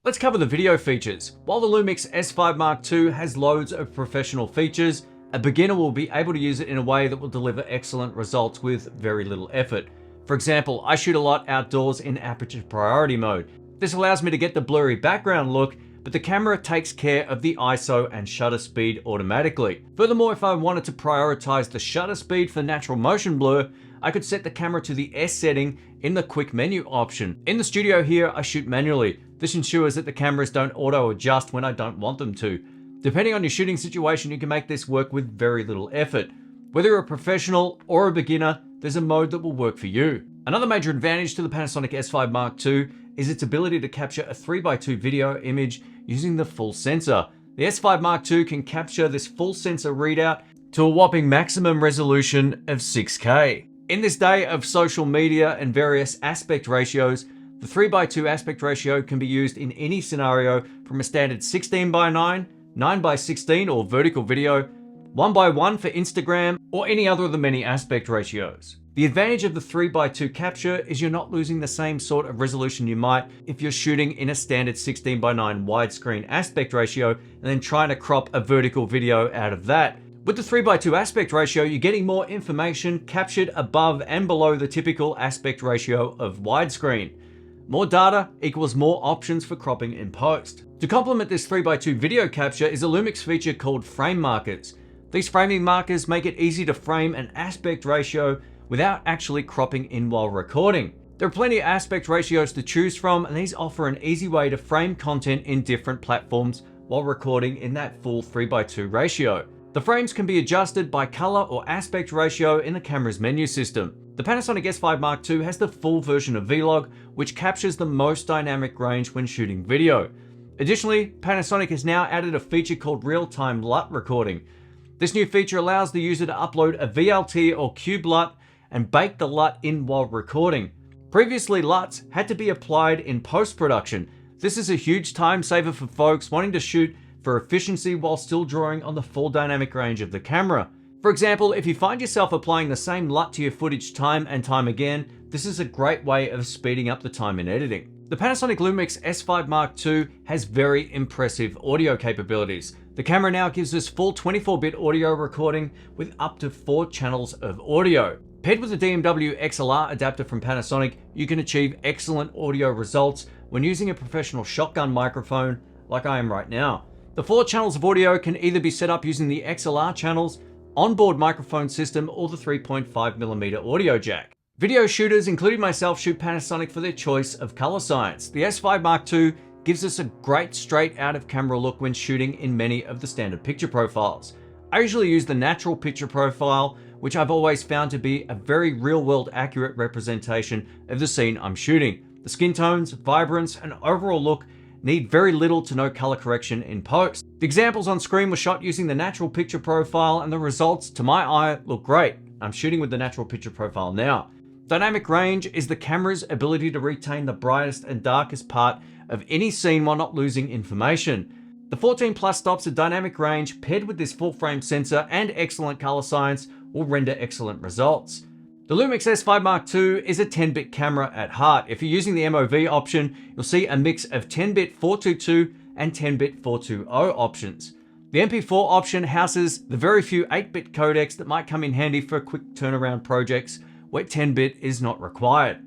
Let's cover the video features. While the LUMIX S5 Mark II has loads of professional features, a beginner will be able to use it in a way that will deliver excellent results with very little effort. For example, I shoot a lot outdoors in aperture priority mode. This allows me to get the blurry background look, but the camera takes care of the ISO and shutter speed automatically. Furthermore, if I wanted to prioritize the shutter speed for natural motion blur, I could set the camera to the S setting in the quick menu option. In the studio here, I shoot manually. This ensures that the cameras don't auto adjust when I don't want them to. Depending on your shooting situation, you can make this work with very little effort. Whether you're a professional or a beginner, there's a mode that will work for you. Another major advantage to the Panasonic S5 Mark II is its ability to capture a 3x2 video image using the full sensor. The S5 Mark II can capture this full sensor readout to a whopping maximum resolution of 6K. In this day of social media and various aspect ratios, the 3x2 aspect ratio can be used in any scenario from a standard 16:9, 9:16 or vertical video, 1:1 for Instagram, or any other of the many aspect ratios. The advantage of the 3x2 capture is you're not losing the same sort of resolution you might if you're shooting in a standard 16:9 widescreen aspect ratio and then trying to crop a vertical video out of that. With the 3x2 aspect ratio, you're getting more information captured above and below the typical aspect ratio of widescreen. More data equals more options for cropping in post. To complement this 3x2 video capture is a LUMIX feature called frame markers. These framing markers make it easy to frame an aspect ratio without actually cropping in while recording. There are plenty of aspect ratios to choose from, and these offer an easy way to frame content in different platforms while recording in that full 3x2 ratio. The frames can be adjusted by color or aspect ratio in the camera's menu system. The Panasonic S5 Mark II has the full version of Vlog, which captures the most dynamic range when shooting video. Additionally, Panasonic has now added a feature called real-time LUT recording. This new feature allows the user to upload a VLT or cube LUT and bake the LUT in while recording. Previously, LUTs had to be applied in post-production. This is a huge time saver for folks wanting to shoot for efficiency while still drawing on the full dynamic range of the camera. For example, if you find yourself applying the same LUT to your footage time and time again, this is a great way of speeding up the time in editing. The Panasonic LUMIX S5 Mark II has very impressive audio capabilities. The camera now gives us full 24-bit audio recording with up to 4 channels of audio. Paired with the DMW XLR adapter from Panasonic, you can achieve excellent audio results when using a professional shotgun microphone like I am right now. The 4 channels of audio can either be set up using the XLR channels, onboard microphone system, or the 3.5mm audio jack. Video shooters, including myself, shoot Panasonic for their choice of color science. The S5 Mark II gives us a great straight out of camera look when shooting in many of the standard picture profiles. I usually use the natural picture profile, which I've always found to be a very real-world accurate representation of the scene I'm shooting. The skin tones, vibrance, and overall look need very little to no color correction in post. The examples on screen were shot using the natural picture profile, and the results to my eye look great. I'm shooting with the natural picture profile now. Dynamic range is the camera's ability to retain the brightest and darkest part of any scene while not losing information. The 14+ stops of dynamic range paired with this full frame sensor and excellent color science will render excellent results. The LUMIX S5 Mark II is a 10-bit camera at heart. If you're using the MOV option, you'll see a mix of 10-bit 422 and 10-bit 420 options. The MP4 option houses the very few 8-bit codecs that might come in handy for quick turnaround projects where 10-bit is not required.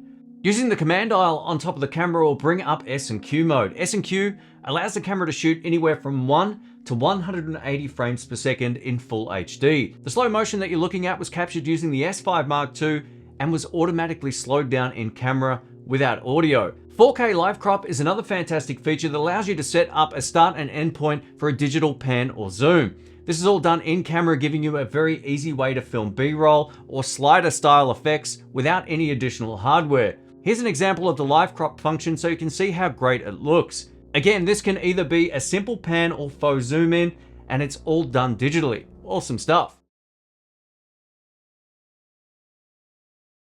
Using the command dial on top of the camera will bring up S and Q mode. S and Q allows the camera to shoot anywhere from 1 to 180 frames per second in full HD. The slow motion that you're looking at was captured using the S5 Mark II and was automatically slowed down in camera without audio. 4K live crop is another fantastic feature that allows you to set up a start and end point for a digital pan or zoom. This is all done in camera, giving you a very easy way to film B-roll or slider style effects without any additional hardware. Here's an example of the live crop function so you can see how great it looks. Again, this can either be a simple pan or faux zoom in, and it's all done digitally. Awesome stuff.